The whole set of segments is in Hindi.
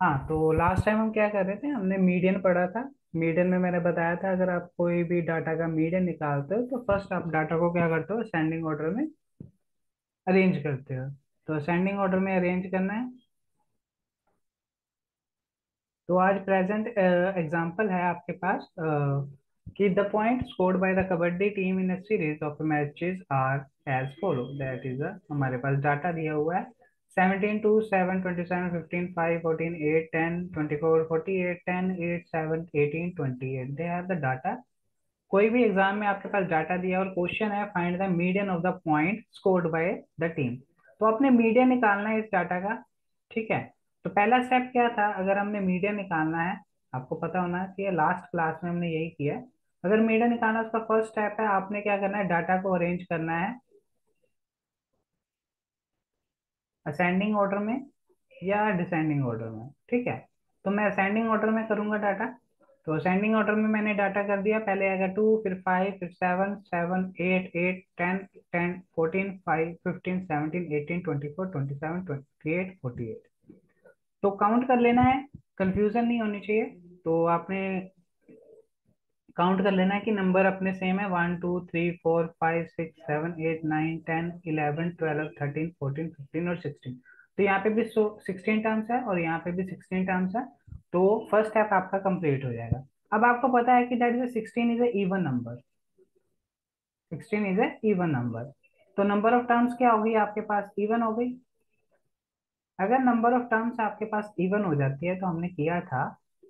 हाँ, तो लास्ट टाइम हम क्या कर रहे थे, हमने मीडियन पढ़ा था। मीडियन में मैंने बताया था अगर आप कोई भी डाटा का मीडियन निकालते हो तो फर्स्ट आप डाटा को क्या करते हो, असेंडिंग ऑर्डर में अरेंज करते हो। तो असेंडिंग ऑर्डर में अरेंज करना है। तो आज प्रेजेंट एग्जांपल है आपके पास कि the point scored by the kabaddi team in a series of matches are as follow. That is हमारे पास डाटा दिया हुआ है 17 2 7 27 15 5 14 8 10 24 48 10 8 7 18 28। दे हैव द डाटा। कोई भी एग्जाम में आपके पास डाटा दिया और क्वेश्चन है find the median of the point scored by the team. तो अपने मीडियन निकालना है इस डाटा का। ठीक है। तो पहला स्टेप क्या था, अगर हमने मीडियन निकालना है, आपको पता होना चाहिए लास्ट क्लास में हमने यही किया है। अगर मीडियन निकालना है, उसका फर्स्ट स्टेप है आपने क्या करना है, डाटा को अरेंज करना है असेंडिंग ऑर्डर में या डिसेंडिंग ऑर्डर में। ठीक है। तो मैं असेंडिंग ऑर्डर में करूंगा डाटा। तो असेंडिंग ऑर्डर में मैंने डाटा कर दिया, पहले आएगा 2, फिर 5, फिर 7, 7, 8, 8, 10, 10, 14, 5, 15, 17, 18, 24, 27, 28, 48। तो काउंट कर लेना है, कंफ्यूजन नहीं होनी चाहिए। तो आपने काउंट कर लेना है कि नंबर अपने सेम है, 1 2 3 4 5 6 7 8 9 10 11 12 13 14 15 और 16। तो यहाँ पे भी 16 टर्म्स है और यहाँ पे भी 16 टर्म्स है। तो फर्स्ट स्टेप आपका कंप्लीट हो जाएगा। अब आपको पता है कि that is 16 is a even number. 16 is a even number. तो नंबर ऑफ टर्म्स क्या होगी आपके पास, इवन हो गई। अगर नंबर ऑफ टर्म्स आपके पास इवन हो जाती है तो हमने किया था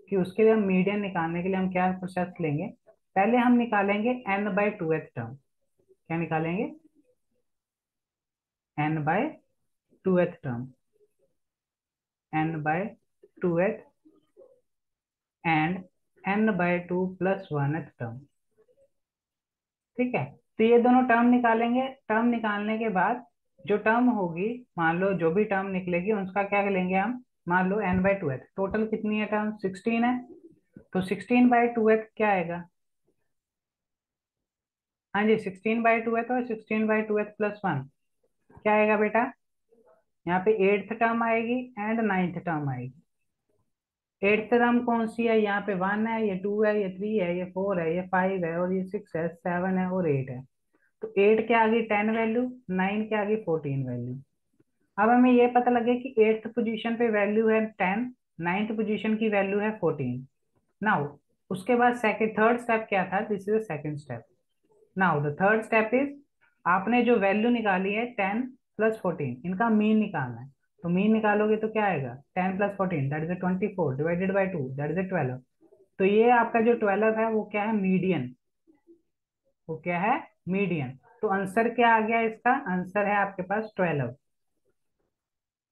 कि उसके लिए हम मीडियन निकालने के लिए हम क्या प्रोसेस लेंगे, पहले हम निकालेंगे n by two th term. क्या निकालेंगे, n by two th term, n by two th and n by two plus one th term. ठीक है। तो ये दोनों टर्म निकालेंगे। टर्म निकालने के बाद जो टर्म होगी, मान लो जो भी टर्म निकलेगी उसका क्या लेंगे हम, मान लो n by two th, total कितनी है टर्म, 16 है। तो 16 बाय टू एथ क्या आएगा, हाँ जी 16 बाय टू एथ और 16 by two th plus one क्या आएगा बेटा, यहाँ पे एट्थ टर्म आएगी एंड नाइन्थ टर्म आएगी। एट्थ टर्म कौन सी है, यहाँ पे वन है, ये टू है, ये थ्री है, ये फोर है, ये फाइव है और ये सिक्स है, सेवन है और एट है। तो एट के आगे 10 वैल्यू, नाइन के आगे 14 वैल्यू। अब हमें ये पता लगे कि एट्थ पोजीशन पे वैल्यू है 10, नाइन्थ पोजीशन की वैल्यू है 14। नाउ उसके बाद सेकंड थर्ड स्टेप क्या था, this is the second step. Now the third step is, आपने जो वैल्यू निकाली है 10 प्लस 14, इनका मीन निकालना है। तो मीन निकालोगे तो क्या आएगा, 10 plus 14 that is 24 divided by 2 that is 12। तो ये आपका जो 12 है वो क्या है, मीडियन। वो क्या है, मीडियन। तो आंसर क्या आ गया, इसका आंसर है आपके पास 12।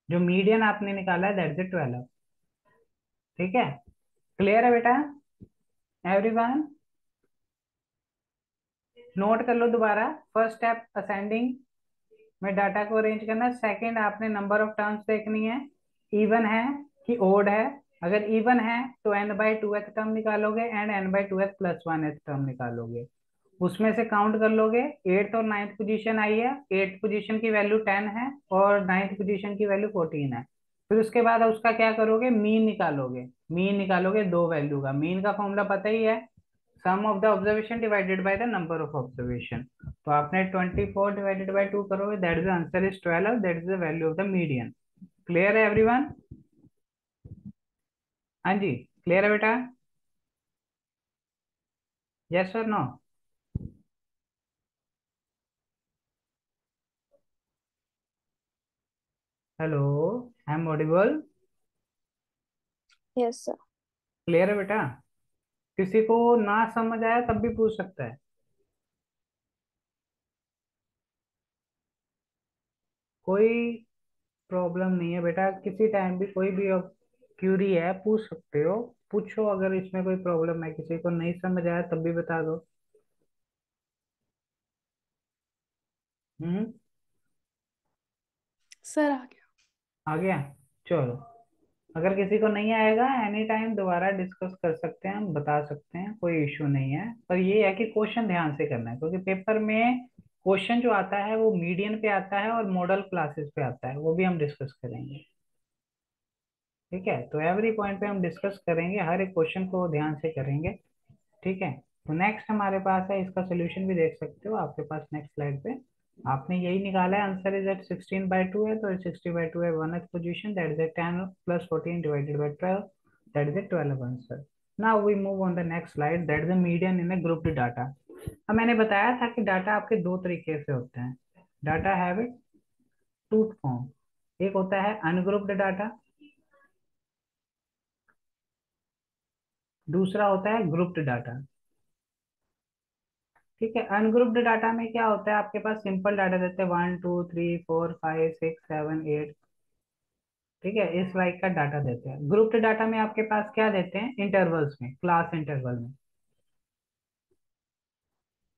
जो मीडियन आपने निकाला है दैट इज 12। ठीक है। क्लियर है बेटा, एवरीवन। नोट कर लो दोबारा। फर्स्ट स्टेप असेंडिंग में डाटा को अरेंज करना। सेकंड आपने नंबर ऑफ टर्म्स देखनी है, इवन है कि ओड है। अगर इवन है तो n by two th term निकालोगे and n by two th plus one th term निकालोगे। उसमें से काउंट कर लोगे, एट्थ और नाइन्थ पोजीशन आई है, एट्थ पोजीशन की वैल्यू 10 है और नाइन्थ पोजीशन की वैल्यू 14 है। फिर उसके बाद उसका क्या करोगे, मीन निकालोगे। मीन निकालोगे दो वैल्यू का, मीन का फॉर्मूला पता ही है, sum of the observation divided by the number of observation. तो आपने 24 डिवाइडेड बाय 2 करोगे, that is answer is 12, that is the value of the median. Clear है एवरीवन। हाँ जी, क्लियर है बेटा, यस और no. Hello, I am audible. Yes sir. Clear है बेटा, किसी को ना समझ आया तब भी पूछ सकता है, कोई प्रॉब्लम नहीं है बेटा। किसी टाइम भी कोई भी क्यूरी है पूछ सकते हो, पूछो। अगर इसमें कोई प्रॉब्लम है, किसी को नहीं समझ आया तब भी बता दो। हम्म। सर आ गया। आ गया, चलो। अगर किसी को नहीं आएगा एनी टाइम दोबारा डिस्कस कर सकते हैं, हम बता सकते हैं, कोई इश्यू नहीं है। पर ये है कि क्वेश्चन ध्यान से करना है, क्योंकि पेपर में क्वेश्चन जो आता है वो मीडियन पे आता है और मॉडल क्लासेस पे आता है, वो भी हम डिस्कस करेंगे। ठीक है, तो एवरी पॉइंट पे हम डिस्कस करेंगे, हर एक क्वेश्चन को ध्यान से करेंगे। ठीक है, तो नेक्स्ट हमारे पास है, इसका सोल्यूशन भी देख सकते हो आपके पास नेक्स्ट स्लाइड पे। आपने यही निकाला है, आंसर इज एट 16/2 है, तो 60/2 है 1th position, that is a 10 + 14 divided by 12, that is a 12 answer. Now we move on the next slide, that is the median in a grouped data. अब मैंने बताया था कि डाटा आपके दो तरीके से होते हैं, data have a two form, एक होता है अनग्रुप्ड डाटा, दूसरा होता है ग्रुप्ड डाटा। ठीक है, अनग्रुप्ड डाटा में क्या होता है, आपके पास सिंपल डाटा देते हैं 1 2 3 4 5 6 7 8। ठीक है, इस लाइक का डाटा देते हैं। ग्रुप्ड डाटा में आपके पास क्या देते हैं, इंटरवल्स में, क्लास इंटरवल में,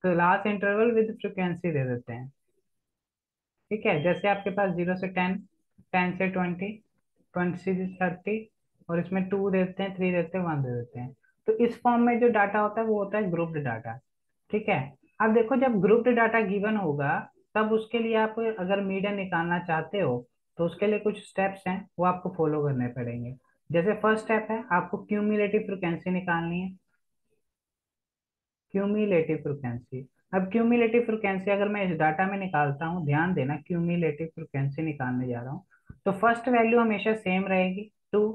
क्लास इंटरवल विद फ्रिक्वेंसी दे देते हैं। ठीक है, जैसे आपके पास 0 से 10, 10 से 20, 20 से 30, और इसमें 2 देते हैं, 3 देते हैं, 1 दे देते हैं। तो इस फॉर्म में जो डाटा होता है वो होता है ग्रुप्ड डाटा। ठीक है, अब देखो जब ग्रुप्ड डाटा गिवन होगा, तब उसके लिए आप अगर मीडियन निकालना चाहते हो, तो उसके लिए कुछ स्टेप्स हैं वो आपको फॉलो करने पड़ेंगे। जैसे फर्स्ट स्टेप है, आपको क्यूमुलेटिव फ्रिक्वेंसी निकालनी है, क्यूमुलेटिव फ्रिक्वेंसी। अब क्यूमुलेटिव फ्रिक्वेंसी अगर मैं इस डाटा में निकालता हूँ, ध्यान देना, क्यूमुलेटिव फ्रिक्वेंसी निकालने जा रहा हूँ, तो फर्स्ट वैल्यू हमेशा सेम रहेगी 2।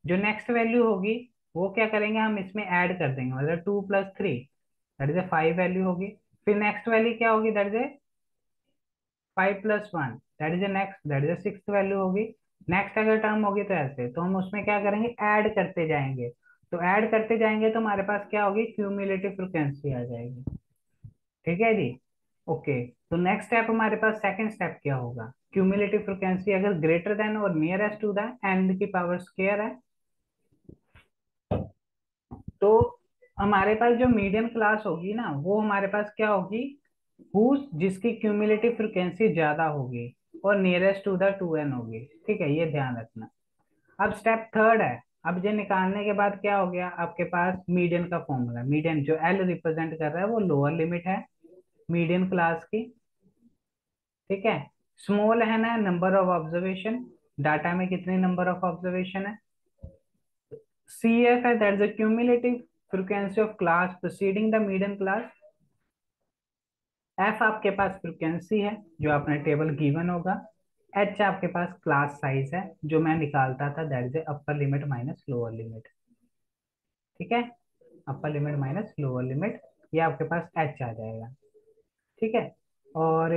जो नेक्स्ट वैल्यू होगी वो क्या करेंगे, हम इसमें ऐड कर देंगे, मतलब 2 + 3, दैट इज ए 5 वैल्यू होगी। फिर नेक्स्ट वैल्यू क्या होगी, that is A 5 + 1, that is A next, that is A 6th value होगी। नेक्स्ट अगर टर्म होगी तो ऐसे, तो हम उसमें क्या करेंगे, ऐड करते जाएंगे। तो ऐड करते जाएंगे तो हमारे पास क्या होगी, क्यूमुलेटिव फ्रिक्वेंसी आ जाएगी। ठीक है जी, ओके। तो नेक्स्ट स्टेप हमारे पास, सेकंड स्टेप क्या होगा, क्यूमुलेटिव फ्रिक्वेंसी अगर ग्रेटर देन और नियरेस्ट टू द एन की पावर स्क्वायर है, तो हमारे पास जो मीडियन क्लास होगी ना, वो हमारे पास क्या होगी, जिसकी क्यूमुलेटिव फ्रिक्वेंसी ज्यादा होगी और नियरेस्ट टू द 2n होगी। ठीक है, ये ध्यान रखना। अब स्टेप थर्ड है, अब ये निकालने के बाद क्या हो गया, आपके पास मीडियन का फॉर्मूला, मीडियन जो एल रिप्रेजेंट कर रहा है वो लोअर लिमिट है मीडियन क्लास की। ठीक है, स्मॉल है ना नंबर ऑफ ऑब्जर्वेशन, डाटा में कितने नंबर ऑफ ऑब्जर्वेशन है। सी एफ है, that is the cumulative frequency of class preceding the median class. F आपके पास फ्रीक्वेंसी है जो आपने टेबल गिवन होगा। एच आपके पास क्लास साइज है जो मैं निकालता था, that is upper limit minus lower limit. ठीक है, upper limit minus lower limit, ये आपके पास एच आ जाएगा। ठीक है, और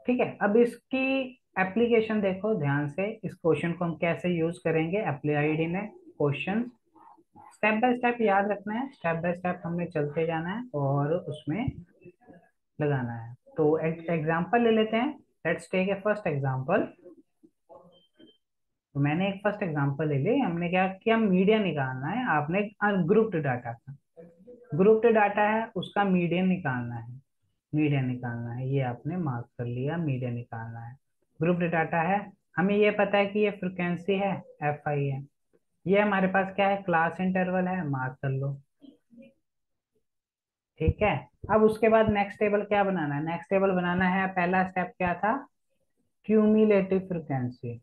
ठीक है, अब इसकी एप्लीकेशन देखो ध्यान से, इस क्वेश्चन को हम कैसे यूज करेंगे, applied in A question. Step by step याद रखना है, स्टेप बाय स्टेप हमने चलते जाना है और उसमें लगाना है। तो एग्जांपल ले लेते हैं, let's take a first example. तो मैंने एक फर्स्ट एग्जांपल ले ली, हमने क्या किया, मीडियन निकालना है, आपने ग्रुप्ड डाटा का, ग्रुप्ड डाटा है उसका मीडियन निकालना है, मीडियन निकालना है, ये आपने मार्क कर लिया, मीडियन निकालना है। ग्रुप्ड डाटा है, हमें ये पता है कि ये फ्रिक्वेंसी है, एफ आई है। ये हमारे पास क्या है, क्लास इंटरवल है, मार्क कर लो। ठीक है, अब उसके बाद नेक्स्ट टेबल क्या बनाना है, नेक्स्ट टेबल बनाना है, पहला स्टेप क्या था, क्यूमुलेटिव फ्रिक्वेंसी।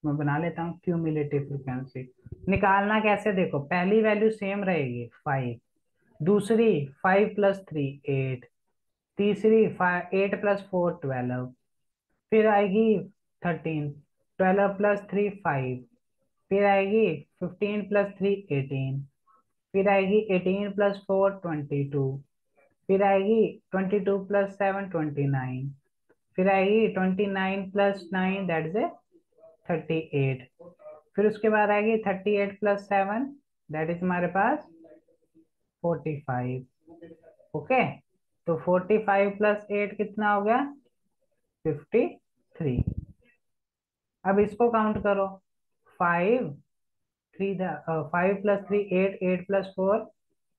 मैं बना लेता हूँ क्यूमुलेटिव फ्रिक्वेंसी। निकालना कैसे, देखो पहली वैल्यू सेम रहेगी 5, दूसरी 5 + 3 8, तीसरी 8 + 4 12, फिर आएगी 13, 12 + 3 5, फिर आएगी 15 + 3 18, फिर आएगी 18 + 4 22, फिर आएगी 22 + 7 29, फिर आएगी 29 + 9, दैट इज 38, फिर उसके बाद आएगी 38 + 7, दैट इज हमारे पास 45। ओके, तो 45 + 8 कितना हो गया, 53। अब इसको काउंट करो, 5 3 5 + 3 8, 8 + 4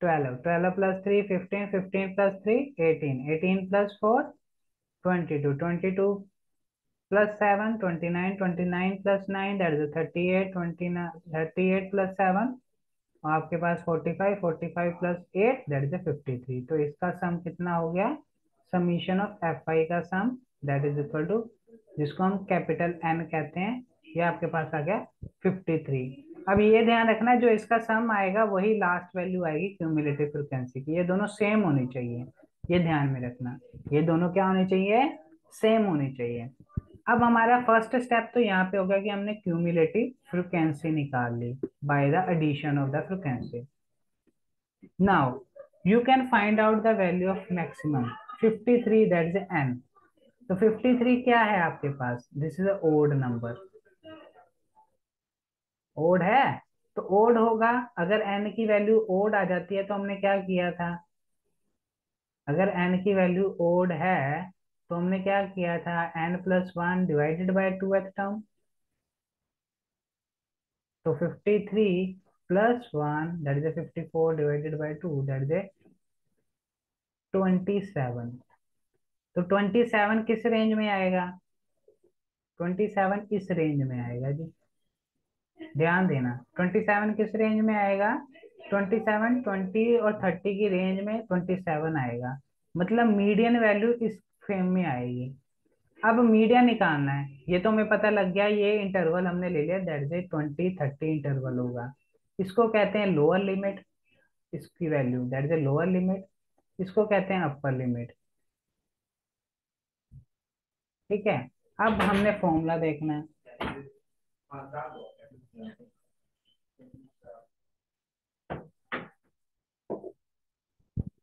12, 12 + 3 15, 15 + 3 18, 18 + 4 22, 22 + 7 29, 29 + 9, दैट इज 38, 29 38 + 7, और आपके पास 45, 45 + 8, दैट इज 53। तो इसका सम कितना हो गया, समीशन ऑफ एफ आई का sum, that is equal to, जिसको हम कैपिटल एन कहते हैं, ये आपके पास आ गया 53। अब ये ध्यान रखना, जो इसका सम आएगा वही लास्ट वैल्यू आएगी क्यूमुलेटिव फ्रीक्वेंसी की। ये दोनों सेम होनी चाहिए, ये ध्यान में रखना। ये दोनों क्या होनी चाहिए, सेम होनी चाहिए। अब हमारा फर्स्ट स्टेप तो यहाँ पे हो गया कि हमने क्यूमुलेटिव फ्रीक्वेंसी निकाल ली by the addition of the frequency. Now you can find out the value of maximum 53, that is n। तो 53 क्या है आपके पास, this is a odd number, odd है। तो ओड होगा, अगर n की वैल्यू ओड आ जाती है तो हमने क्या किया था, अगर n की वैल्यू ओड है तो हमने क्या किया था, n+1 divided by 2th term. तो 53 plus 1 that is 54 divided by 2 that is 27। तो 27 किस रेंज में आएगा, 27 इस रेंज में आएगा जी, ध्यान देना। 27 किस रेंज में आएगा, 27 20 और 30 की रेंज में 27 आएगा, मतलब मीडियन वैल्यू इस फ्रेम में आएगी। अब मीडियन निकालना है, ये तो हमें पता लग गया, ये इंटरवल हमने ले लिया, दैट इज 20-30 इंटरवल होगा। इसको कहते हैं लोअर लिमिट, इसकी value that is lower limit. इसको कहते हैं अपर लिमिट, ठीक है। अब हमने फॉर्मूला देखना है।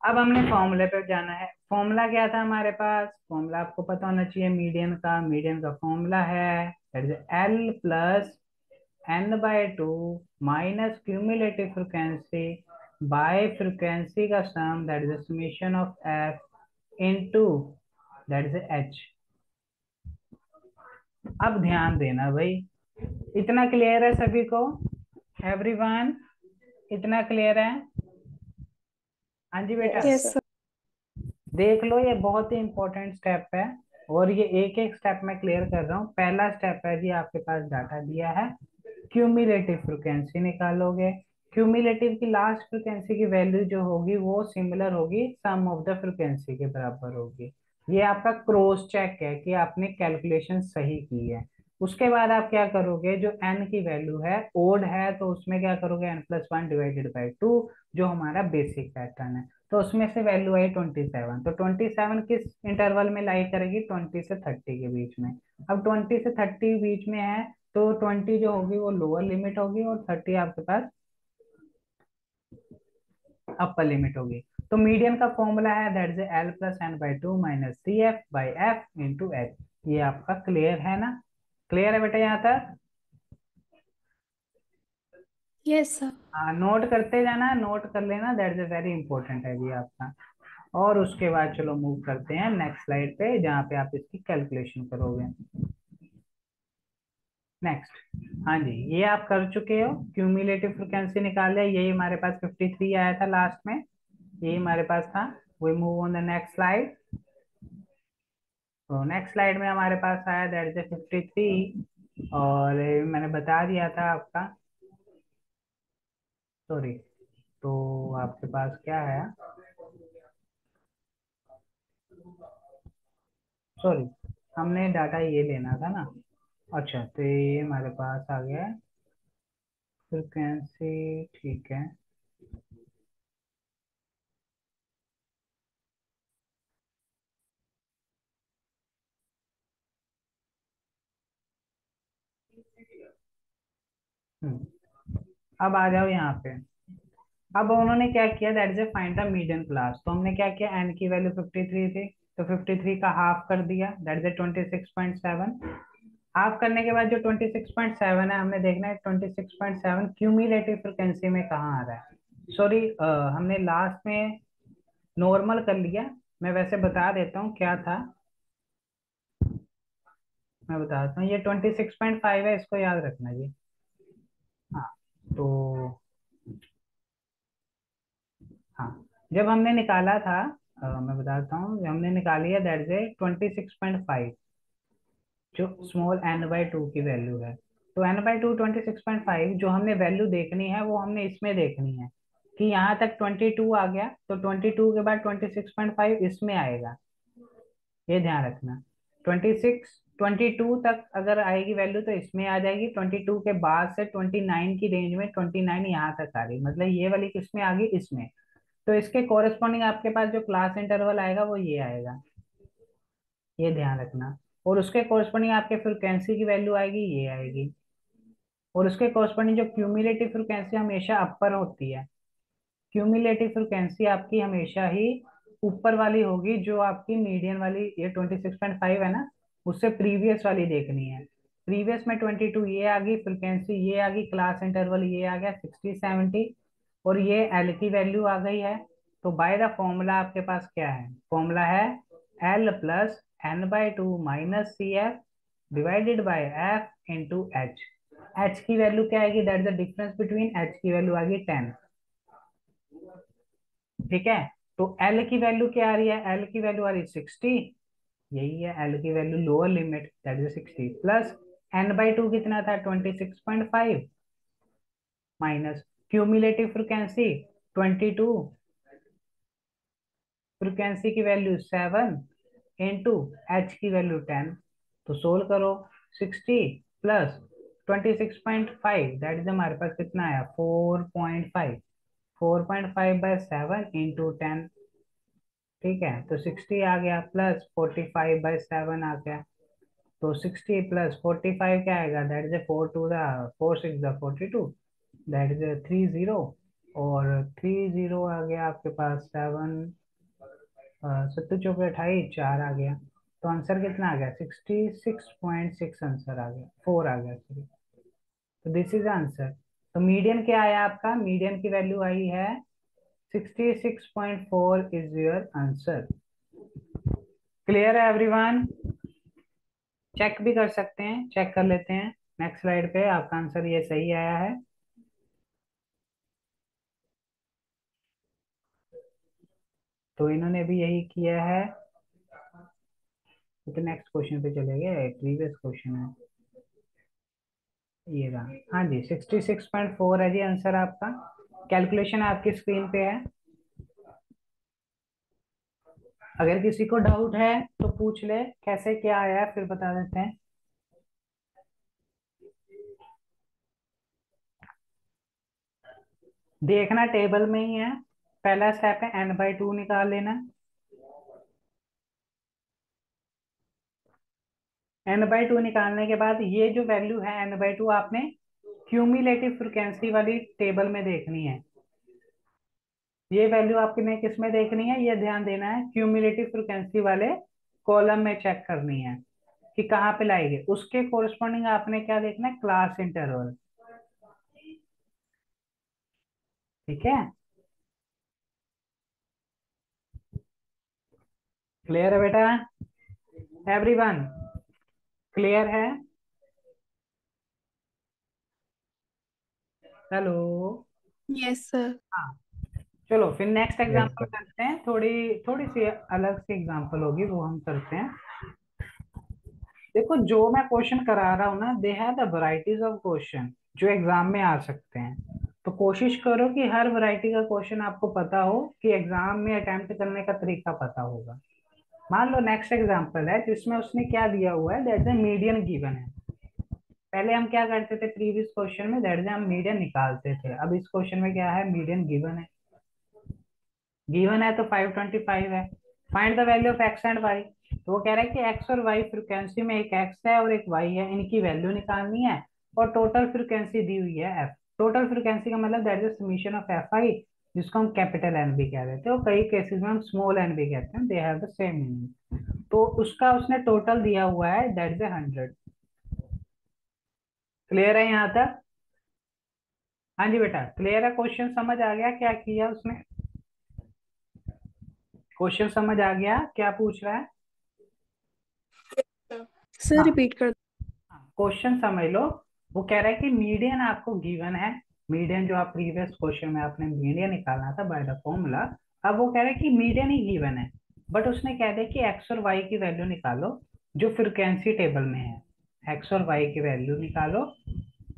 अब हमने फॉर्मूले पे जाना है। फॉर्मूला क्या था हमारे पास, फॉर्मूला आपको पता होना चाहिए मीडियन का। मीडियन का फॉर्मूला है that is L plus n/2 minus cumulative frequency by frequency का sum that is summation of F into that is H. अब ध्यान देना भाई, इतना क्लियर है सभी को, एवरीवन, इतना क्लियर है। हाँ जी बेटा, यस सर। देख लो ये बहुत ही इंपॉर्टेंट स्टेप है, और ये एक एक स्टेप मैं क्लियर कर रहा हूँ। पहला स्टेप है जी, आपके पास डाटा दिया है, क्यूमुलेटिव फ्रिक्वेंसी निकालोगे। क्यूमुलेटिव की लास्ट फ्रिक्वेंसी की वैल्यू जो होगी वो सिमिलर होगी सम ऑफ द फ्रिक्वेंसी के बराबर होगी। ये आपका क्रॉस चेक है कि आपने कैलकुलेशन सही की है। उसके बाद आप क्या करोगे, जो n की वैल्यू है ओड है तो उसमें क्या करोगे, n+1 डिवाइडेड बाई 2, जो हमारा बेसिक पैटर्न है। तो उसमें से वैल्यू आई 27। तो 27 किस इंटरवल में लाई करेगी, 20 से 30 के बीच में। अब 20 से 30 बीच में है तो 20 जो होगी वो लोअर लिमिट होगी और 30 आपके पास अपर लिमिट होगी। तो मीडियन का फॉर्मूला है that is l+n/2 minus CF/f into H. ये आपका क्लियर है ना, क्लियर है बेटा यहाँ तक। Yes sir. हाँ, नोट करते जाना, नोट कर लेना, दैट इज वेरी इंपॉर्टेंट है जी आपका। और उसके बाद चलो मूव करते हैं नेक्स्ट स्लाइड पे, जहाँ पे आप इसकी कैलकुलेशन करोगे। नेक्स्ट, हाँ जी, ये आप कर चुके हो, क्यूमुलेटिव फ्रिक्वेंसी निकाल लिया, यही हमारे पास 53 आया था लास्ट में, यही हमारे पास था। We move on the next slide. तो नेक्स्ट स्लाइड में हमारे पास आया दैट इज 53, और मैंने बता दिया था आपका, सॉरी, तो आपके पास क्या है, सॉरी, हमने डाटा ये लेना था ना। अच्छा, तो ये हमारे पास आ गया है फ्रिक्वेंसी, ठीक है। अब आ जाओ यहाँ पे। अब उन्होंने क्या किया, that is A find the median class. तो हमने क्या किया, एन की वैल्यू 53 थी, तो 53 का हाफ कर दिया, दैट इज ए 26.7। हाफ करने के बाद जो 26.7 है, हमने देखना है 26.7 क्यूमुलेटिव फ्रिक्वेंसी में कहाँ आ रहा है। सॉरी, हमने लास्ट में नॉर्मल कर लिया, मैं वैसे बता देता हूँ क्या था, मैं बताता हूँ। ये 26.5 है, इसको याद रखना जी। हाँ, तो हाँ, जब हमने निकाला था, मैं बताता हूँ, जब हमने निकाली है दैट इज 26.5, जो स्मॉल n/2 की वैल्यू है। तो n/2 26.5, जो हमने वैल्यू देखनी है वो हमने इसमें देखनी है कि यहाँ तक 22 आ गया, तो 22 के बाद 26.5 इसमें आएगा, ये ध्यान रखना। 26 22 तक अगर आएगी वैल्यू तो इसमें आ जाएगी, 22 के बाद से 29 की रेंज में 29 यहाँ तक आ रही, मतलब ये वाली किस में आ गई, इसमें। तो इसके कोरिस्पॉन्डिंग आपके पास जो क्लास इंटरवल आएगा वो ये आएगा, ये ध्यान रखना। और उसके कोरिस्पॉन्डिंग आपके फ्रिक्वेंसी की वैल्यू आएगी, ये आएगी। और उसके कोरिस्पॉन्डिंग जो क्यूमुलेटिव फ्रिक्वेंसी हमेशा अपर होती है, क्यूमुलेटिव फ्रिक्वेंसी आपकी हमेशा ही ऊपर वाली होगी, जो आपकी मीडियन वाली ये 26.5 है ना, उससे प्रीवियस वाली देखनी है। प्रीवियस में 22 ये आ गई, फ्रिक्वेंसी ये आ गई, क्लास इंटरवल ये आ गया 60-70, और ये एल की वैल्यू आ गई है। तो बाय द फॉर्मूला आपके पास क्या है, फॉर्मूला है L plus N by two minus C F divided by F into H. H की वैल्यू क्या आएगी, that is the difference between, H की वैल्यू आ गई 10। ठीक है, तो एल की वैल्यू क्या आ रही है, एल की वैल्यू आ रही है 60, यही है एल की value, lower limit that is 60, plus N by two कितना था 26.5, माइनस क्यूमुलेटिव फ्रिक्वेंसी 22, फ्रिक्वेंसी की वैल्यू 7 इंटू एच की वैल्यू 10। तो सोल्व करो, 60 प्लस 26.5 दैट इज हमारे पास कितना आया 4.5, 4.5 बाय 7 इंटू 10। ठीक है, तो 60 आ गया, प्लस 45 बाई 7 आ गया। तो 60 प्लस 45 क्या आएगा, दैट इज 4 6 42, दैट इज 30, और 30 आ गया आपके पास 7, 7 चौके 28, 4 आ गया। तो आंसर कितना आ गया, 66.6 आंसर आ गया, 4 आ गया सॉरी। तो दिस इज आंसर। तो मीडियन क्या आया आपका, मीडियन की वैल्यू आई है 66.4 इज योर आंसर। क्लियर है एवरीवन? चेक भी कर सकते हैं, चेक कर लेते हैं। नेक्स्ट स्लाइड पे आपका आंसर ये सही आया है। तो इन्होंने भी यही किया है। तो नेक्स्ट क्वेश्चन पे चले गए, प्रीवियस क्वेश्चन है ये रहा। हाँ जी, 66.4 है जी आंसर आपका। कैलकुलेशन आपकी स्क्रीन पे है, अगर किसी को डाउट है तो पूछ ले, कैसे क्या आया है फिर बता देते हैं। देखना टेबल में ही है, पहला स्टेप है एन बाई टू निकाल लेना। एन बाई टू निकालने के बाद ये जो वैल्यू है एन बाई टू आपने क्यूमुलेटिव फ्रिक्वेंसी वाली टेबल में देखनी है। ये वैल्यू आपके में किस में देखनी है, ये ध्यान देना है, क्यूमुलेटिव फ्रिक्वेंसी वाले कॉलम में चेक करनी है कि कहाँ पे लाएंगे। उसके कोरिस्पॉन्डिंग आपने क्या देखना है, क्लास इंटरवल। ठीक है, क्लियर है बेटा एवरीवन? क्लियर है? हेलो? Yes sir. हाँ, चलो फिर नेक्स्ट यस एग्जांपल करते हैं, थोड़ी थोड़ी सी अलग सी एग्जांपल होगी, वो हम करते हैं। देखो जो मैं क्वेश्चन करा रहा हूँ ना, दे have the varieties of question जो एग्जाम में आ सकते हैं। तो कोशिश करो कि हर वैरायटी का क्वेश्चन आपको पता हो, कि एग्जाम में अटेम्प्ट करने का तरीका पता होगा। मान लो नेक्स्ट एग्जांपल है जिसमें उसने क्या दिया हुआ है, दैट इज मीडियन गिवन है। पहले हम क्या करते थे प्रीवियस क्वेश्चन में, दैट इज हम मीडियन निकालते थे। अब इस क्वेश्चन में क्या है, मीडियन गिवन है। गिवन है तो 525 है। Find the value of X and Y. तो वो कह रहा है कि एक्स और वाई फ्रिक्वेंसी में, एक एक्स है और एक वाई है, इनकी वैल्यू निकालनी है। और टोटल फ्रिक्वेंसी दी हुई है एफ। टोटल फ्रिक्वेंसी का मतलब that is summation of F आई, जिसको हम कैपिटल एन भी कह देते हैं, और कई केसेस में हम स्मॉल एन भी कहते हैं, दे हैव द सेम मीनिंग। तो उसका उसने टोटल दिया हुआ है, दैट इज 100। क्लियर है यहाँ तक? हाँ जी बेटा, क्लियर है? क्वेश्चन समझ आ गया क्या किया उसने? क्वेश्चन समझ आ गया क्या पूछ रहा है? सर हाँ, रिपीट कर। क्वेश्चन समझ लो। वो कह रहा है कि मीडियन आपको गिवन है, मीडियन जो आप प्रीवियस क्वेश्चन में आपने मीडियन निकालना था बाय द फॉर्मूला। अब वो कह रहा है कि मीडियन ही गिवन है, बट उसने कह दिया कि एक्स और वाई की वैल्यू निकालो जो फ्रिक्वेंसी टेबल में है। एक्स और वाई की वैल्यू निकालो,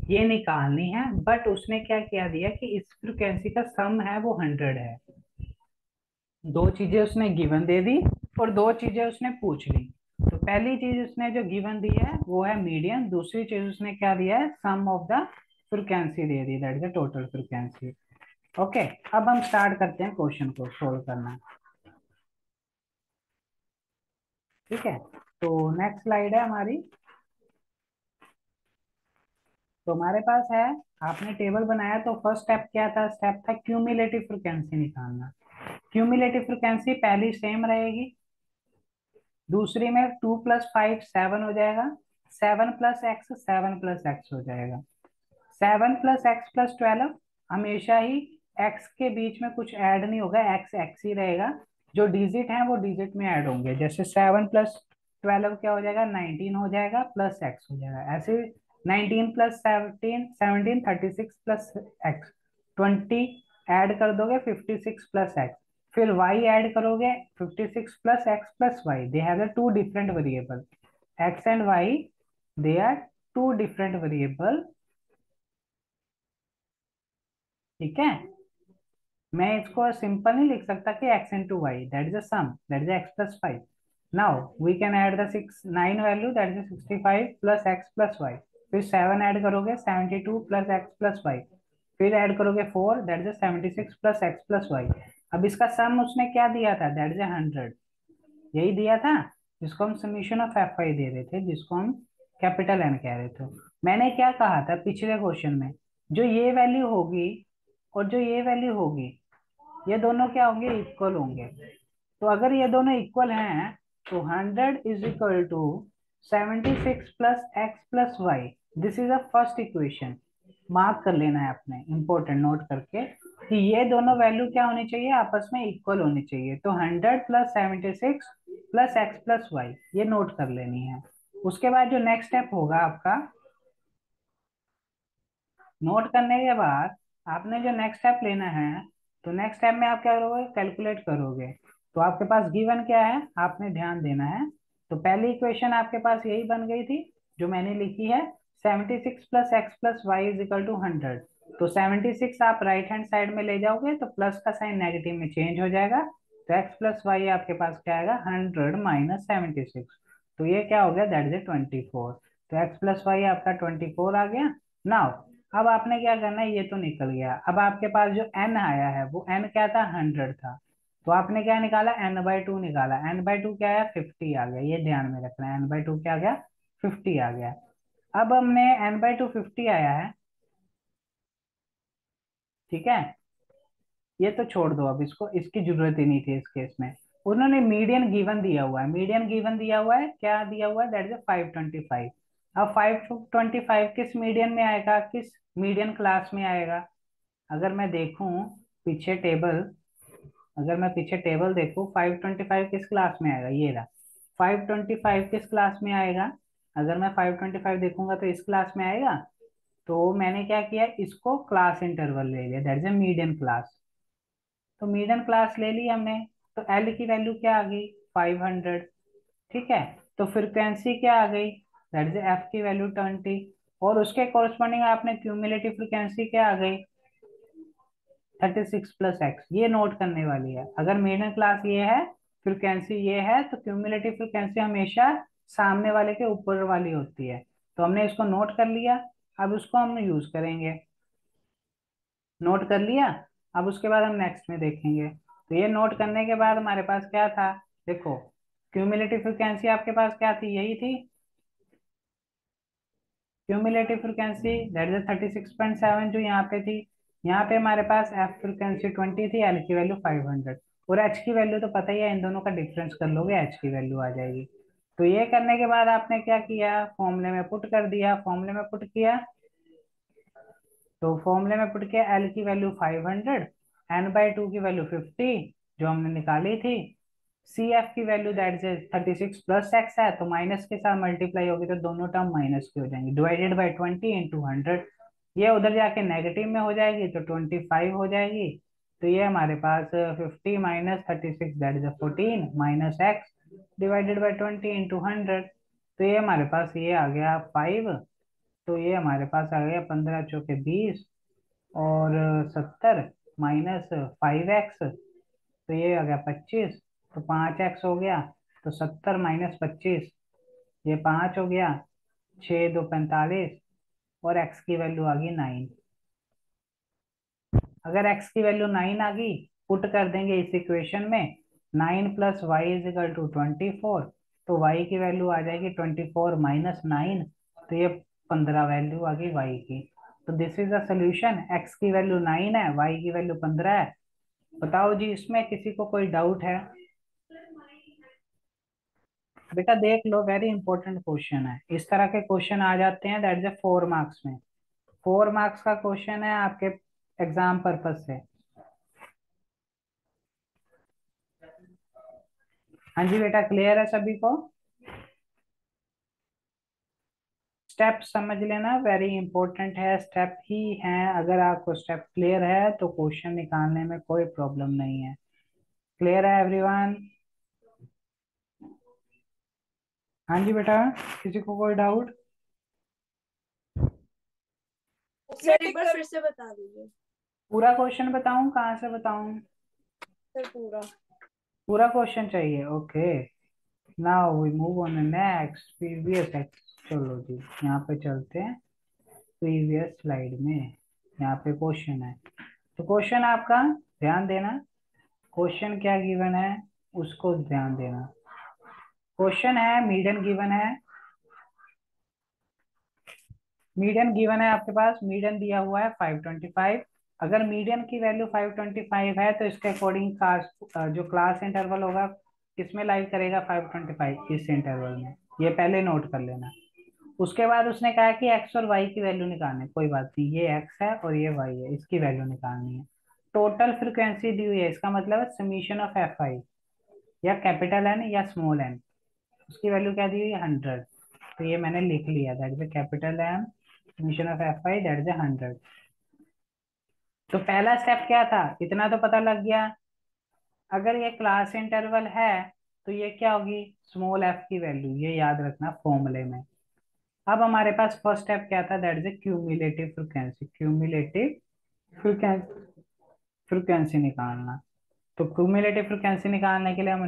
ये निकालनी है। बट उसने क्या किया दिया कि इस फ्रिक्वेंसी का सम है वो 100 है। दो चीजें उसने गिवन दे दी और दो चीजें उसने पूछ ली। तो पहली चीज उसने जो गिवन दी है वो है मीडियन, दूसरी चीज उसने क्या दिया है, सम ऑफ द फ्रीक्वेंसी दे दी, that is the total frequency. Okay, अब हम स्टार्ट करते हैं क्वेश्चन को सोल्व करना। ठीक है, तो नेक्स्ट स्लाइड है हमारी। तो हमारे पास है, आपने टेबल बनाया तो फर्स्ट स्टेप क्या था, स्टेप था क्यूमुलेटिव फ्रीक्वेंसी निकालना। क्यूमुलेटिव फ्रीक्वेंसी पहली सेम रहेगी, दूसरी में 2 + 5 7 हो जाएगा, 7 + x 7 + x हो जाएगा। 7 + x + 12, हमेशा ही x के बीच में कुछ ऐड नहीं होगा, x x ही रहेगा, जो डिजिट है वो डिजिट में ऐड होंगे। जैसे 7 + 12 क्या हो जाएगा, 19 हो जाएगा, प्लस x हो जाएगा। ऐसे 19 + 17 17 36 प्लस x, 20 ऐड कर दोगे 56 प्लस x, फिर y ऐड करोगे 56 + x + y, they have the two different variable, x and y, they are two different variable. ठीक है, मैं इसको सिंपल नहीं लिख सकता कि x into Y, that is a sum, that is x + 5। Now we can add the 9 value, that is 65 plus x plus Y, फिर 7 ऐड करोगे 72 प्लस x प्लस वाई, फिर ऐड करोगे 4, that is 76 plus x plus Y. अब इसका सम उसने क्या दिया था, दैट इज 100, यही दिया था, जिसको हम समीशन ऑफ एफ आई दे रहे थे, जिसको हम कैपिटल एन कह रहे थे। मैंने क्या कहा था पिछले क्वेश्चन में, जो ये वैल्यू होगी और जो ये वैल्यू होगी, ये दोनों क्या होंगे, इक्वल होंगे। तो अगर ये दोनों इक्वल हैं तो 100 is equal to 76 plus X plus Y, this is a first equation. Mark कर लेना है आपने, इंपॉर्टेंट नोट करके, कि ये दोनों वैल्यू क्या होनी चाहिए, आपस में इक्वल होनी चाहिए। तो 100 + 76 प्लस एक्स प्लस वाई, ये नोट कर लेनी है। उसके बाद जो नेक्स्ट स्टेप होगा आपका, नोट करने के बाद आपने जो नेक्स्ट स्टेप लेना है, तो नेक्स्ट स्टेप में आप क्या करोगे, कैलकुलेट करोगे। तो आपके पास गिवन क्या है, आपने ध्यान देना है। तो पहली इक्वेशन आपके पास यही बन गई थी जो मैंने लिखी है, 76 plus X plus Y is equal to 100। तो 76 आप राइट हैंड साइड में ले जाओगे तो प्लस का साइन नेगेटिव में चेंज हो जाएगा, तो एक्स प्लस वाई आपके पास क्या आएगा, 100 माइनस 76, तो ये क्या हो गया, दैट इज 24। तो एक्स प्लस वाई आपका 24 आ गया। नाउ अब आपने क्या करना है, ये तो निकल गया, अब आपके पास जो n आया है वो n क्या था, 100 था। तो आपने क्या निकाला, n/2 निकाला, n/2 क्या है, 50 आ गया, ये ध्यान में रखना है, n/2 क्या आ गया, 50 आ गया। अब हमने n/2 50 आया है, ठीक है, ये तो छोड़ दो, अब इसको, इसकी जरूरत ही नहीं थी इस केस में। उन्होंने मीडियन गिवन दिया हुआ है, मीडियन गिवन दिया हुआ है, क्या दिया हुआ है, दैट इज 525। अब 525 किस मीडियन में आएगा, किस मीडियन क्लास में आएगा, अगर मैं देखूं पीछे टेबल, अगर मैं पीछे टेबल देखूं, 525 किस क्लास में आएगा, ये रहा 525 किस क्लास में आएगा, अगर मैं 525 देखूंगा तो इस क्लास में आएगा। तो मैंने क्या किया, इसको क्लास इंटरवल ले लिया, that is A median class. तो मीडियन क्लास ले ली हमने, तो एल की वैल्यू क्या आ गई, 500। ठीक है, तो फ्रिक्वेंसी क्या आ गई, दैट इज एफ की वैल्यू 20, और उसके कोरस्पॉन्डिंग आपने क्यूमुलेटिव फ्रिक्वेंसी क्या आ गई, 36 प्लस एक्स। ये नोट करने वाली है, अगर मीडियन क्लास ये है, फ्रिक्वेंसी ये है, तो क्यूमुलेटिव फ्रिक्वेंसी हमेशा सामने वाले के ऊपर वाली होती है। तो हमने इसको नोट कर लिया, अब उसको हम यूज करेंगे, नोट कर लिया। अब उसके बाद हम नेक्स्ट में देखेंगे। तो ये नोट करने के बाद हमारे पास क्या था, देखो, क्यूमुलेटिव फ्रिक्वेंसी आपके पास क्या थी, यही थी क्यूमुलेटिव फ्रिक्वेंसी, दैट इज 36.7 जो यहाँ पे थी। यहाँ पे हमारे पास एफ फ्रिक्वेंसी 20 थी, एल की वैल्यू 500, और एच की वैल्यू तो पता ही है, इन दोनों का डिफरेंस कर लोगे, एच की वैल्यू आ जाएगी। तो ये करने के बाद आपने क्या किया, फॉर्मूले में पुट कर दिया, फॉर्मूले में पुट किया, तो फॉर्मूले में पुट किया, एल की वैल्यू 500, n/2 की वैल्यू 50 जो हमने निकाली थी, सी एफ की value that is 36 plus x है, तो माइनस के साथ मल्टीप्लाई होगी तो दोनों टर्म माइनस की हो जाएंगी, डिवाइडेड बाई 20 इंटू 100, ये उधर जाके नेगेटिव में हो जाएगी तो 25 हो जाएगी। तो ये हमारे पास 50 minus 36 that is 14 minus x divided by 20 into 100, तो ये हमारे पास ये आ गया 5। तो ये हमारे पास आ गया 15 चौके 20, और 70 माइनस 5x, तो ये आ गया 25, तो 5x हो गया, तो 70 माइनस 25, ये 5 हो गया, 6 2 45, और x की वैल्यू आ गई 9। अगर x की वैल्यू 9 आ गई, पुट कर देंगे इस इक्वेशन में, 9 plus Y is equal to 24, तो y की वैल्यू आ जाएगी 24 माइनस 9, तो ये 15 वैल्यू आ गई y की। तो this is the solution, x की वैल्यू 9 है, y की वैल्यू 15 है। बताओ जी, इसमें किसी को कोई डाउट है? बेटा देख लो, वेरी इंपॉर्टेंट क्वेश्चन है, इस तरह के क्वेश्चन आ जाते हैं, दैट इज 4 मार्क्स में। 4 मार्क्स का क्वेश्चन है आपके एग्जाम पर्पज से। हाँ जी बेटा, क्लियर है सभी को? स्टेप समझ लेना, वेरी इंपॉर्टेंट है, स्टेप ही है। अगर आपको स्टेप क्लियर है तो क्वेश्चन निकालने में कोई प्रॉब्लम नहीं है। क्लियर है एवरीवन? हाँ जी बेटा, किसी को कोई डाउट? सर एक बार फिर से बता दीजिए। पूरा क्वेश्चन बताऊं, कहाँ से बताऊं? सर पूरा। पूरा क्वेश्चन चाहिए, okay. Now we move on next previous. चलो जी, यहाँ पे चलते हैं प्रीवियस स्लाइड में। यहाँ पे क्वेश्चन है, तो क्वेश्चन आपका ध्यान देना। क्वेश्चन क्या गिवन है उसको ध्यान देना। क्वेश्चन है, मीडियन गिवन है। मीडियन गिवन है आपके पास, मीडियन दिया हुआ है 525। अगर मीडियन की वैल्यू 525 है तो इसके अकॉर्डिंग जो क्लास इंटरवल होगा किसमें लाइक करेगा 525? इस इंटरवल में। ये पहले नोट कर लेना। उसके बाद उसने कहा कि एक्स और वाई की वैल्यू निकालनी है। कोई बात नहीं, ये एक्स है और ये वाई है, इसकी वैल्यू निकालनी है। टोटल फ्रिक्वेंसी दी हुई है, इसका मतलब है समीशन ऑफ एफ आई, या कैपिटल एन या स्मॉल एन। उसकी वैल्यू क्या दी हुई है? 100। तो ये मैंने लिख लिया, that is capital M summation of F I, that is 100। तो पहला स्टेप क्या था, इतना तो पता लग गया। अगर ये क्लास इंटरवल है तो ये क्या होगी? स्मॉल एफ की वैल्यू, ये याद रखना फॉर्मूले में। अब हमारे पास फर्स्ट स्टेप क्या था? That is A cumulative frequency. Cumulative frequency, frequency निकालना। तो क्यूमुलेटिव फ्रीक्वेंसी निकालने के लिए हम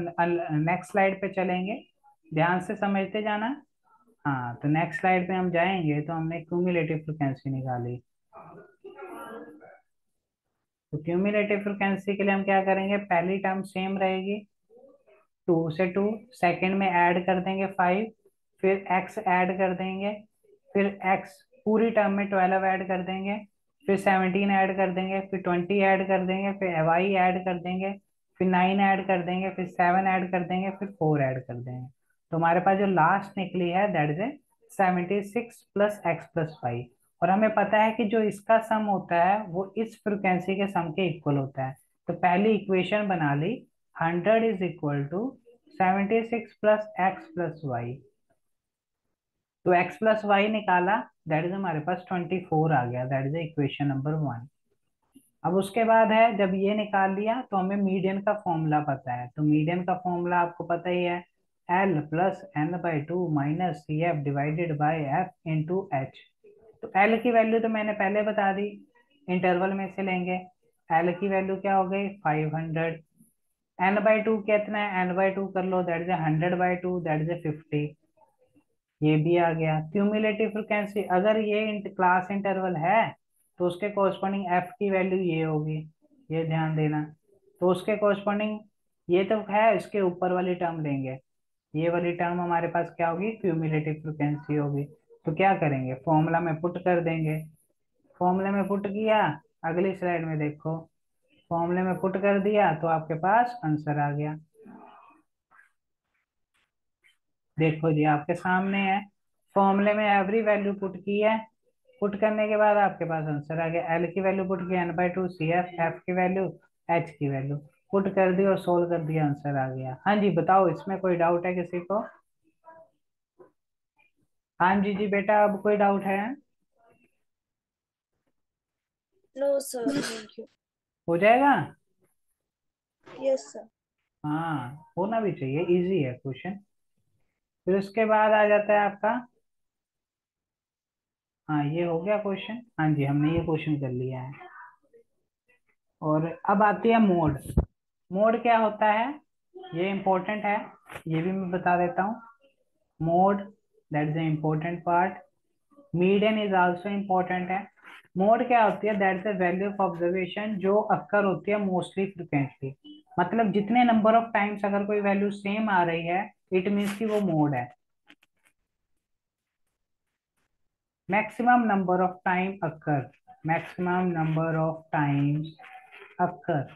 नेक्स्ट स्लाइड पे चलेंगे, ध्यान से समझते जाना। हाँ, तो नेक्स्ट स्लाइड पे हम जाएंगे, तो हमने क्यूमुलेटिव फ्रीक्वेंसी निकाली। तो क्यूमुलेटिव फ्रीक्वेंसी के लिए हम क्या करेंगे? पहली टर्म सेम रहेगी, 2 से 2, सेकंड में ऐड कर देंगे 5, फिर x ऐड कर देंगे, फिर x पूरी टर्म में 12 ऐड कर देंगे, फिर 17 ऐड कर देंगे, फिर 20 ऐड कर देंगे, फिर y ऐड कर देंगे, फिर 9 ऐड कर देंगे, फिर 7 ऐड कर देंगे, फिर 4 ऐड कर देंगे। तो हमारे पास जो लास्ट निकली है that is 76 plus X plus Y. और हमें पता है कि जो इसका सम होता है वो इस फ्रिक्वेंसी के सम के इक्वल होता है। तो पहली इक्वेशन बना ली, 100 is equal to 76 plus X plus Y. तो x प्लस वाई निकाला, दैट इज हमारे पास 24 आ गया, दैट इज इक्वेशन नंबर 1। अब उसके बाद है, जब ये निकाल लिया तो हमें मीडियन का फॉर्मूला पता है। तो मीडियन का फॉर्मूला आपको पता ही है, L plus N by two minus C F divided by F into H. तो एल की वैल्यू तो मैंने पहले बता दी, इंटरवल में से लेंगे। एल की वैल्यू क्या हो गई? 500। एन बाई टू कितना है? एन बाई टू कर लो, दैट इज 100/2, दैट इज 50। ये भी आ गया। क्यूमुलेटिव फ्रिक्वेंसी, अगर ये क्लास इंटरवल है तो उसके कोरस्पॉन्डिंग एफ की वैल्यू ये होगी, ये ध्यान देना। तो उसके कोरस्पॉन्डिंग ये तो है, इसके ऊपर वाली टर्म लेंगे, ये वाली टर्म हमारे पास क्या होगी? क्यूमुलेटिव फ्रिक्वेंसी होगी। तो क्या करेंगे? फॉर्मूला में पुट कर देंगे। फॉर्मूले में पुट किया, अगली स्लाइड में देखो, फॉर्मूले में पुट कर दिया तो आपके पास आंसर आ गया। देखो जी, आपके सामने है, फॉर्मूले में एवरी वैल्यू पुट की है। पुट करने के बाद आपके पास आंसर आ गया। एल की वैल्यू पुट की, n/2 सी एफ, एफ की वैल्यू, एच की वैल्यू पुट कर दी और सोल्व कर दिया, आंसर आ गया। हाँ जी बताओ, इसमें कोई डाउट है किसी को? हाँ जी जी बेटा, अब कोई डाउट है? No sir, thank you. हो जाएगा। Yes sir. हाँ, होना भी चाहिए, इजी है क्वेश्चन। फिर उसके बाद आ जाता है आपका, हाँ ये हो गया क्वेश्चन, हाँ जी हमने ये क्वेश्चन कर लिया है। और अब आती है मोड। मोड क्या होता है, ये इंपॉर्टेंट है, ये भी मैं बता देता हूँ। Mode that is the important part. Median is also important है। मोड क्या होती है? That is the value of observation जो अक्कर होती है मोस्टली फ्रिक्वेंटली। मतलब जितने नंबर ऑफ टाइम्स अगर कोई वैल्यू सेम आ रही है, इट मीन्स कि वो मोड है। Maximum number of time occur, maximum number of times occur.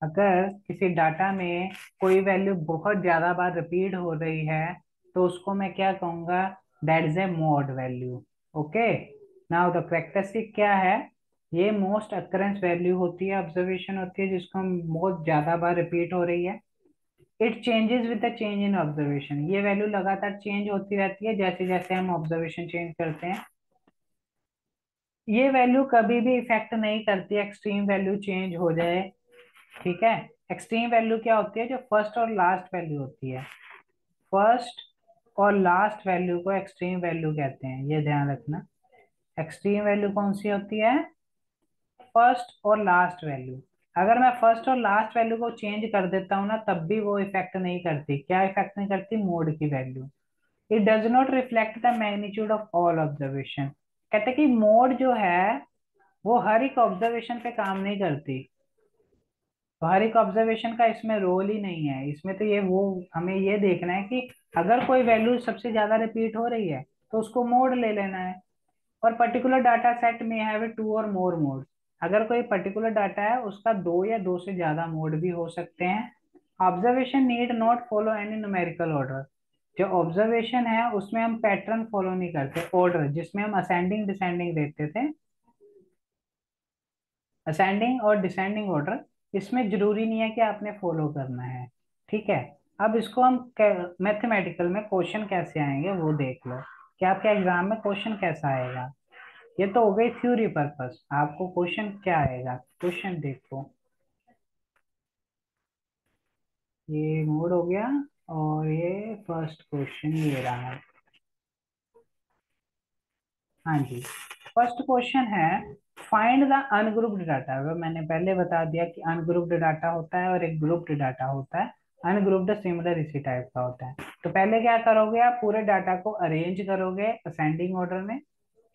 अगर किसी डाटा में कोई वैल्यू बहुत ज्यादा बार रिपीट हो रही है तो उसको मैं क्या कहूंगा? That is A mod value. Okay, now the characteristic क्या है? ये मोस्ट अकरेंस वैल्यू होती है, ऑब्जर्वेशन होती है जिसको बहुत ज्यादा बार रिपीट हो रही है। It changes with the change in observation. ये वैल्यू लगातार चेंज होती रहती है जैसे जैसे हम ऑब्जर्वेशन चेंज करते हैं। ये वैल्यू कभी भी इफेक्ट नहीं करती एक्सट्रीम वैल्यू चेंज हो जाए। ठीक है, एक्सट्रीम वैल्यू क्या होती है? जो फर्स्ट और लास्ट वैल्यू होती है। फर्स्ट और लास्ट वैल्यू को एक्सट्रीम वैल्यू कहते हैं, ये ध्यान रखना। एक्सट्रीम वैल्यू कौन सी होती है? फर्स्ट और लास्ट वैल्यू। अगर मैं फर्स्ट और लास्ट वैल्यू को चेंज कर देता हूँ ना, तब भी वो इफेक्ट नहीं करती। क्या इफेक्ट नहीं करती? मोड की value. It does not reflect the magnitude of all observation. कहते हैं कि मोड जो है वो हर एक ऑब्जर्वेशन पे काम नहीं करती। तो हर एक ऑब्जर्वेशन का इसमें रोल ही नहीं है। इसमें तो ये वो हमें ये देखना है कि अगर कोई वैल्यू सबसे ज्यादा रिपीट हो रही है तो उसको मोड ले लेना है। और पर्टिकुलर डाटा सेट में हैव टू और मोर मोड। अगर कोई पर्टिकुलर डाटा है उसका दो या दो से ज्यादा मोड भी हो सकते हैं। Observation need not follow any numerical order. जो ऑब्जर्वेशन है उसमें हम पैटर्न फॉलो नहीं करते, ऑर्डर जिसमें हम असेंडिंग डिसेंडिंग देते थे। असेंडिंग और डिसेंडिंग ऑर्डर इसमें जरूरी नहीं है कि आपने फॉलो करना है। ठीक है, अब इसको हम मैथमेटिकल में क्वेश्चन कैसे आएंगे वो देख लो कि आपके एग्जाम में क्वेश्चन कैसा आएगा। ये तो हो गई थ्योरी पर्पस, आपको क्वेश्चन क्या आएगा? क्वेश्चन देखो, ये मोड हो गया और ये फर्स्ट क्वेश्चन ये रहा। हाँ जी, फर्स्ट क्वेश्चन है फाइंड द अनग्रुप्ड डाटा। अगर मैंने पहले बता दिया कि अनग्रुप्ड डाटा होता है और एक ग्रुप्ड डाटा होता है। अनग्रुप्ड सिमिलर इसी टाइप का होता है। तो पहले क्या करोगे? आप पूरे डाटा को अरेंज करोगे असेंडिंग ऑर्डर में।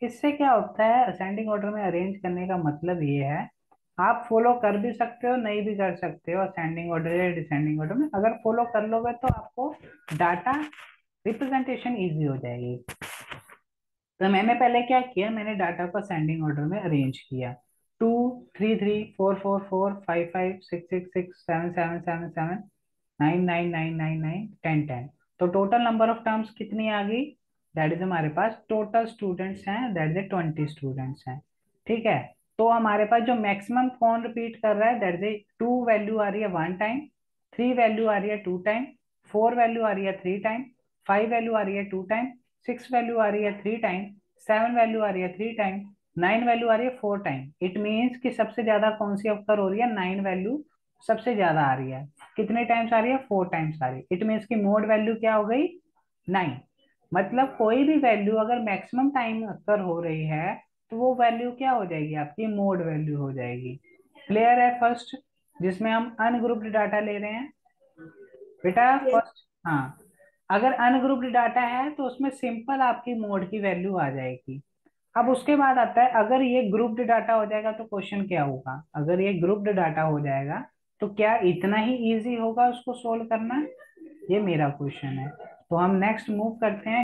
इससे क्या होता है? असेंडिंग ऑर्डर में अरेंज करने का मतलब ये है, आप फॉलो कर भी सकते हो नहीं भी कर सकते हो असेंडिंग ऑर्डर या डिसेंडिंग ऑर्डर में। अगर फॉलो कर लोगे तो आपको डाटा रिप्रेजेंटेशन इजी हो जाएगी। तो मैंने पहले क्या किया? मैंने डाटा को असेंडिंग ऑर्डर में अरेंज किया। 2 3 3 4 4 5 5 6 6 6 7 7 7 7 9 9 9 9 9 10 10। तो टोटल नंबर ऑफ टर्म्स कितनी आ गई? दैट इज हमारे पास टोटल स्टूडेंट्स हैं, दैट इज 20 स्टूडेंट्स हैं। ठीक है, तो हमारे पास जो मैक्सिमम कौन रिपीट कर रहा है? दैट इज 2 वैल्यू आ रही है 1 टाइम, 3 वैल्यू आ रही है 2 टाइम, 4 वैल्यू आ रही है 3 टाइम, 5 वैल्यू आ रही है 2 टाइम, 6 वैल्यू आ रही है 3 टाइम, 7 वैल्यू आ रही है 3 टाइम, 9 वैल्यू आ रही है 4 टाइम। इट मीन्स कि सबसे ज्यादा कौन सी अक्कर हो रही है? 9 वैल्यू सबसे ज्यादा आ रही है। कितने टाइम्स आ रही है? 4 टाइम्स आ रही है। इट मीन्स की मोड वैल्यू क्या हो गई? 9। मतलब कोई भी वैल्यू अगर मैक्सिमम टाइम अक्कर हो रही है तो वो वैल्यू क्या हो जाएगी? आपकी मोड वैल्यू हो जाएगी। क्लियर है? फर्स्ट जिसमें हम अनग्रुप्ड डाटा ले रहे हैं बेटा, यस। फर्स्ट। हाँ, अगर अनग्रुप्ड डाटा है तो उसमें सिंपल आपकी मोड की वैल्यू आ जाएगी। अब उसके बाद आता है अगर ये ग्रुप्ड डाटा हो जाएगा तो क्वेश्चन क्या होगा? अगर ये ग्रुप्ड डाटा हो जाएगा तो क्या इतना ही इजी होगा उसको सोल्व करना? ये मेरा क्वेश्चन है। तो हम नेक्स्ट मूव करते हैं।